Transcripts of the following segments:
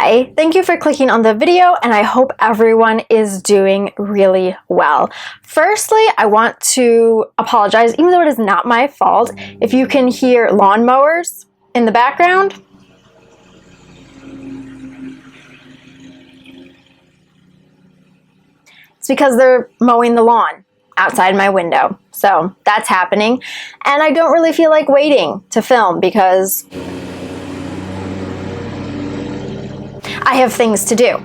Hi, thank you for clicking on the video, and I hope everyone is doing really well. Firstly, I want to apologize, even though it is not my fault, if you can hear lawnmowers in the background. It's because they're mowing the lawn outside my window. So that's happening, and I don't really feel like waiting to film because I have things to do.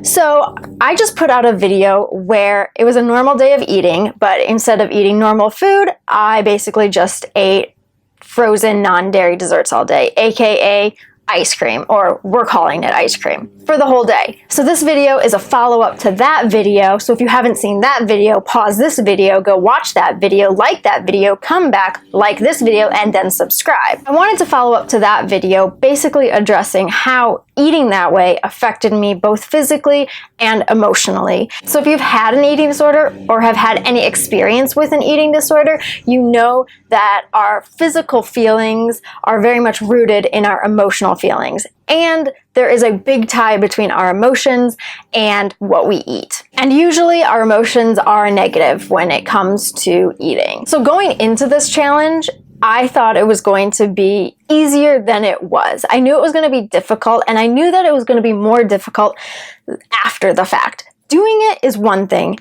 So I just put out a video where it was a normal day of eating, but instead of eating normal food, I basically just ate frozen non-dairy desserts all day, aka ice cream, or we're calling it ice cream, for the whole day. So this video is a follow-up to that video, so if you haven't seen that video, pause this video, go watch that video, like that video, come back, like this video, and then subscribe. I wanted to follow up to that video, basically addressing how eating that way affected me both physically and emotionally. So if you've had an eating disorder or have had any experience with an eating disorder, you know that our physical feelings are very much rooted in our emotional feelings. And there is a big tie between our emotions and what we eat. And usually our emotions are negative when it comes to eating. So going into this challenge, I thought it was going to be easier than it was. I knew it was going to be difficult, and I knew that it was going to be more difficult after the fact. Doing it is one thing.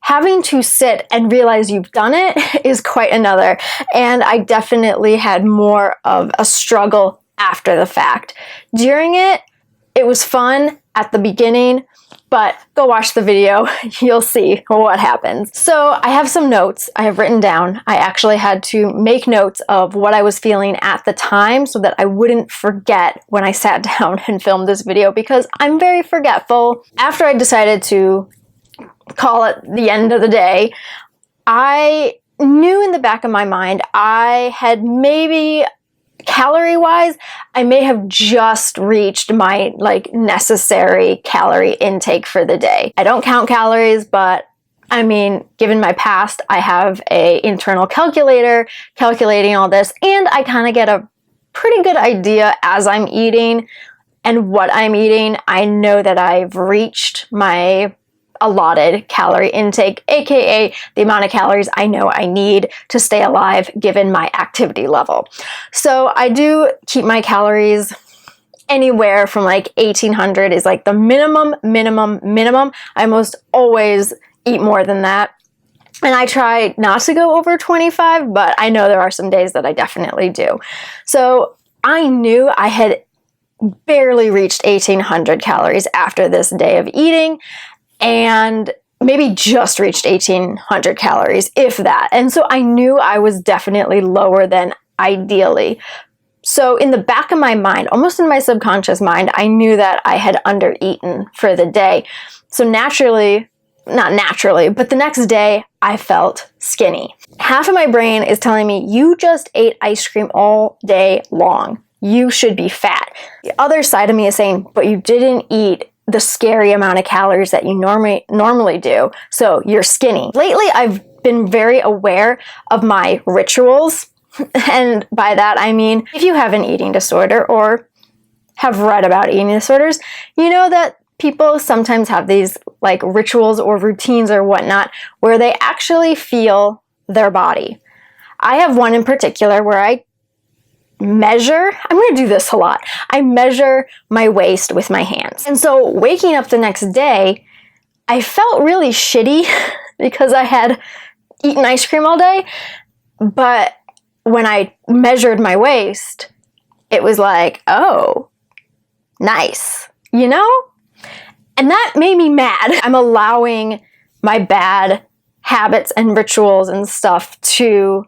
Having to sit and realize you've done it is quite another. And I definitely had more of a struggle after the fact. During it, it was fun at the beginning, but go watch the video, you'll see what happens. So I have some notes I have written down. I actually had to make notes of what I was feeling at the time so that I wouldn't forget when I sat down and filmed this video, because I'm very forgetful. After I decided to call it the end of the day, I knew in the back of my mind I had maybe, calorie-wise, I may have just reached my necessary calorie intake for the day. I don't count calories, but I mean, given my past, I have an internal calculator calculating all this, and I kind of get a pretty good idea as I'm eating and what I'm eating. I know that I've reached my allotted calorie intake, aka the amount of calories I know I need to stay alive given my activity level. So I do keep my calories anywhere from 1800 is the minimum. I almost always eat more than that. And I try not to go over 25, but I know there are some days that I definitely do. So I knew I had barely reached 1800 calories after this day of eating, and maybe just reached 1800 calories, if that. And so I knew I was definitely lower than ideally. So in the back of my mind, almost in my subconscious mind, I knew that I had undereaten for the day. So naturally, not naturally, but the next day I felt skinny. Half of my brain is telling me, you just ate ice cream all day long. You should be fat. The other side of me is saying, but you didn't eat the scary amount of calories that you normally do, so you're skinny. Lately, I've been very aware of my rituals, and by that I mean, if you have an eating disorder or have read about eating disorders, you know that people sometimes have these rituals or routines or whatnot where they actually feel their body. I have one in particular where I measure, I'm going to do this a lot, I measure my waist with my hands. And so waking up the next day, I felt really shitty because I had eaten ice cream all day, but when I measured my waist, it was oh, nice, you know? And that made me mad. I'm allowing my bad habits and rituals and stuff to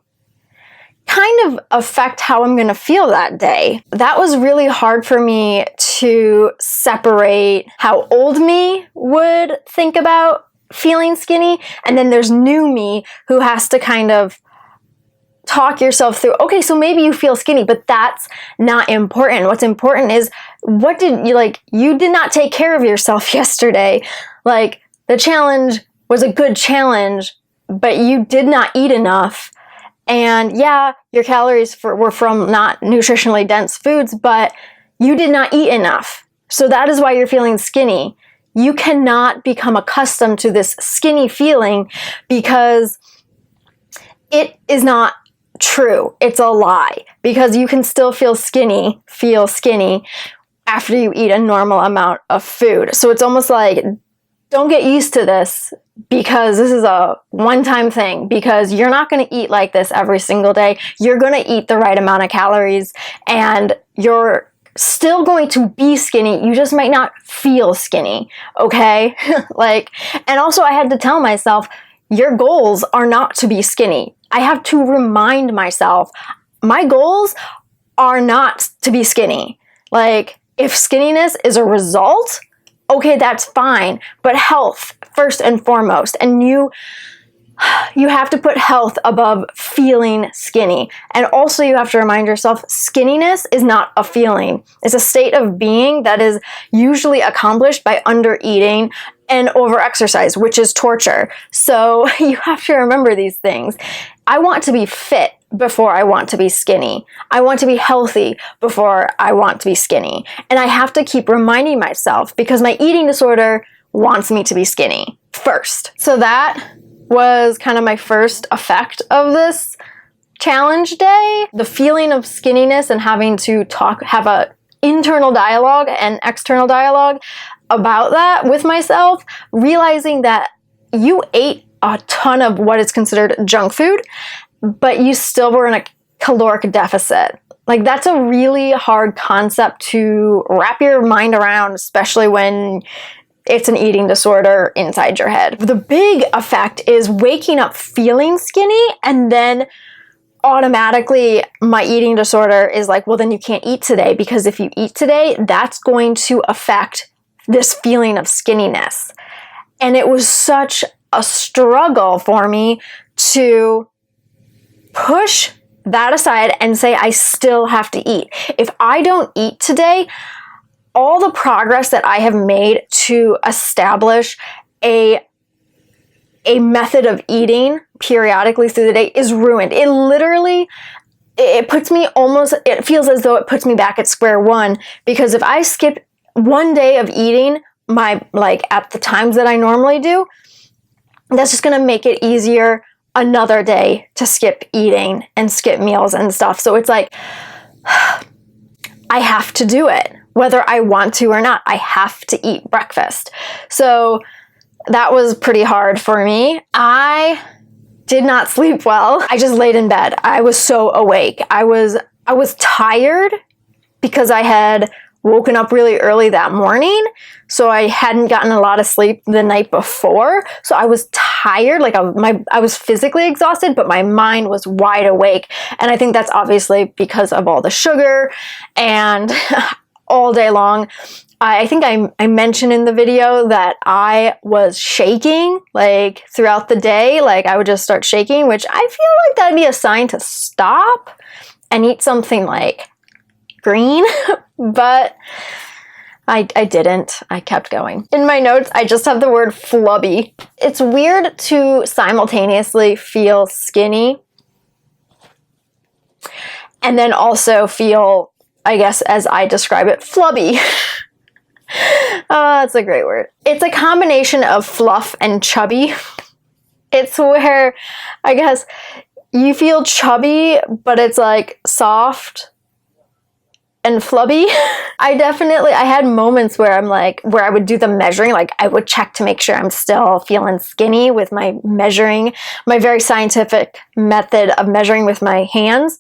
kind of affect how I'm going to feel that day. That was really hard for me to separate how old me would think about feeling skinny, and then there's new me who has to kind of talk yourself through, okay, so maybe you feel skinny, but that's not important. What's important is, what did you did not take care of yourself yesterday. The challenge was a good challenge, but you did not eat enough. And yeah, your calories were from not nutritionally dense foods, but you did not eat enough. So that is why you're feeling skinny. You cannot become accustomed to this skinny feeling because it is not true. It's a lie, because you can still feel skinny after you eat a normal amount of food. So it's almost like, don't get used to this because this is a one-time thing, because you're not going to eat like this every single day. You're going to eat the right amount of calories and you're still going to be skinny. You just might not feel skinny, okay? And also I had to tell myself, your goals are not to be skinny. I have to remind myself, my goals are not to be skinny. If skinniness is a result, okay, that's fine, but health first and foremost. And you have to put health above feeling skinny. And also you have to remind yourself, skinniness is not a feeling. It's a state of being that is usually accomplished by under-eating and over-exercise, which is torture. So you have to remember these things. I want to be fit before I want to be skinny. I want to be healthy before I want to be skinny. And I have to keep reminding myself, because my eating disorder wants me to be skinny first. So that was kind of my first effect of this challenge day. The feeling of skinniness and having to have a internal dialogue and external dialogue about that with myself, realizing that you ate a ton of what is considered junk food, but you still were in a caloric deficit. That's a really hard concept to wrap your mind around, especially when it's an eating disorder inside your head. The big effect is waking up feeling skinny, and then automatically my eating disorder is like, well, then you can't eat today, because if you eat today, that's going to affect this feeling of skinniness. And it was such a struggle for me to push that aside and say, I still have to eat. If I don't eat today, all the progress that I have made to establish a method of eating periodically through the day is ruined. It literally, it feels as though it puts me back at square one, because if I skip one day of eating at the times that I normally do, that's just going to make it easier another day to skip eating and skip meals and stuff. So it's like, I have to do it. Whether I want to or not, I have to eat breakfast. So that was pretty hard for me. I did not sleep well. I just laid in bed. I was so awake. I was tired because I had woken up really early that morning. So I hadn't gotten a lot of sleep the night before. So I was tired. I was physically exhausted, but my mind was wide awake. And I think that's obviously because of all the sugar and all day long. I think I mentioned in the video that I was shaking throughout the day. I would just start shaking, which I feel like that'd be a sign to stop and eat something green, but I didn't. I kept going. In my notes, I just have the word flubby. It's weird to simultaneously feel skinny and then also feel, I guess as I describe it, flubby. That's a great word. It's a combination of fluff and chubby. It's where, I guess, you feel chubby, but it's soft and flubby. I had moments where where I would do the measuring, I would check to make sure I'm still feeling skinny with my measuring, my very scientific method of measuring with my hands.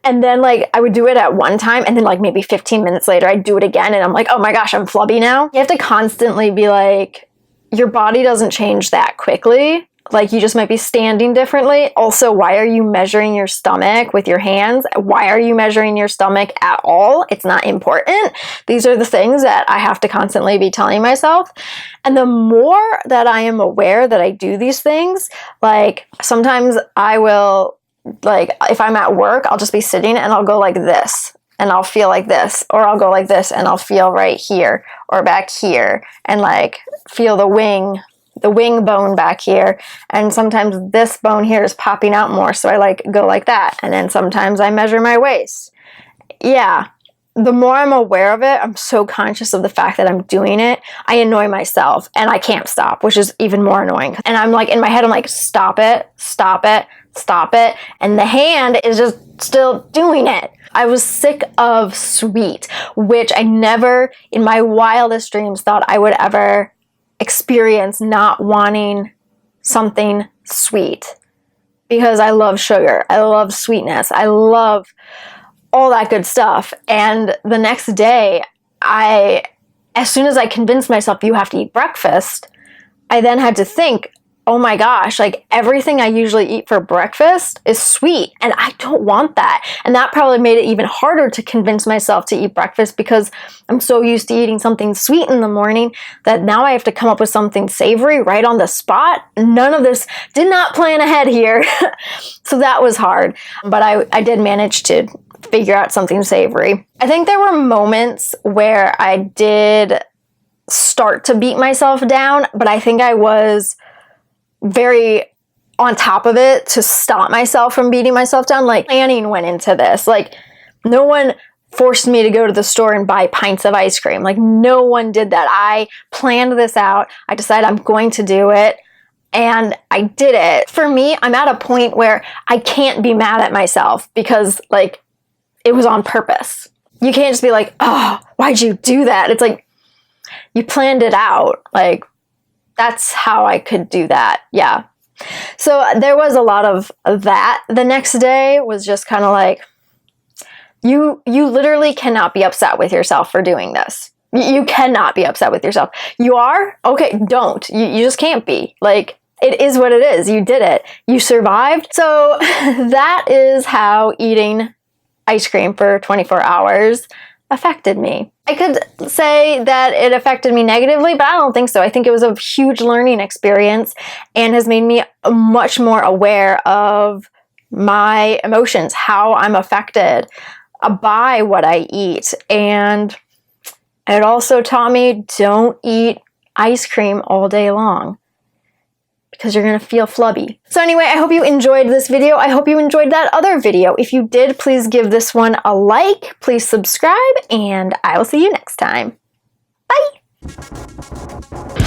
And then I would do it at one time, and then maybe 15 minutes later, I'd do it again, and I'm oh my gosh, I'm flubby now. You have to constantly be your body doesn't change that quickly. You just might be standing differently. Also, why are you measuring your stomach with your hands? Why are you measuring your stomach at all? It's not important. These are the things that I have to constantly be telling myself. And the more that I am aware that I do these things, sometimes I will, if I'm at work, I'll just be sitting and I'll go like this. And I'll feel like this, or I'll go like this and I'll feel right here or back here, and feel the wing bone back here, and sometimes this bone here is popping out more, so I go like that. And then sometimes I measure my waist. Yeah, the more I'm aware of it, I'm so conscious of the fact that I'm doing it, I annoy myself and I can't stop, which is even more annoying. And I'm like, in my head, I'm like, stop it, stop it, stop it. And the hand is just still doing it. I was sick of sweet, which I never in my wildest dreams thought I would ever experience not wanting something sweet, because I love sugar. I love sweetness. I love all that good stuff. And the next day, as soon as I convinced myself you have to eat breakfast, I then had to think, oh my gosh, like everything I usually eat for breakfast is sweet and I don't want that. And that probably made it even harder to convince myself to eat breakfast, because I'm so used to eating something sweet in the morning that now I have to come up with something savory right on the spot. None of this, did not plan ahead here. So that was hard, but I did manage to figure out something savory. I think there were moments where I did start to beat myself down, but I think I was very on top of it to stop myself from beating myself down. Like, planning went into this. Like, no one forced me to go to the store and buy pints of ice cream. Like, no one did that. I planned this out. I decided I'm going to do it. And I did it. For me, I'm at a point where I can't be mad at myself because, like, it was on purpose. You can't just be like, oh, why'd you do that? It's like, you planned it out. Like, that's how I could do that. Yeah. So there was a lot of that. The next day was just kind of like, you literally cannot be upset with yourself for doing this. You cannot be upset with yourself. You are? Okay, don't. You just can't be. Like, it is what it is. You did it. You survived. So that is how eating ice cream for 24 hours affected me. I could say that it affected me negatively, but I don't think so. I think it was a huge learning experience and has made me much more aware of my emotions, how I'm affected by what I eat. And it also taught me, don't eat ice cream all day long, because you're going to feel flubby. So anyway, I hope you enjoyed this video. I hope you enjoyed that other video. If you did, please give this one a like, please subscribe, and I will see you next time. Bye!